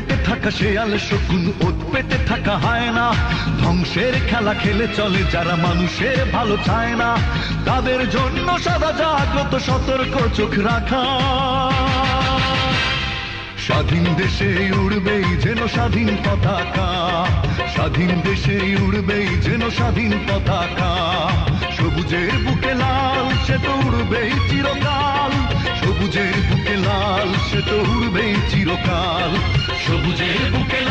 পেতে থাকা শেয়াল শকুন, ওত পেতে থাকা হায়না, ধ্বংসের খেলা খেলে চলে যারা মানুষের ভালো চায় না, তাদের জন্য সদা জাগ্রত সতর্ক চোখ রাখা। স্বাধীন দেশে উড়বেই যেন স্বাধীন পতাকা, স্বাধীন দেশে উড়বেই যেন স্বাধীন পতাকা। সবুজের বুকে লাল সে তো উড়বেই চিরকাল, সবুজের বুকে লাল সে তো উড়বেই চিরকাল, সবুজের বুকে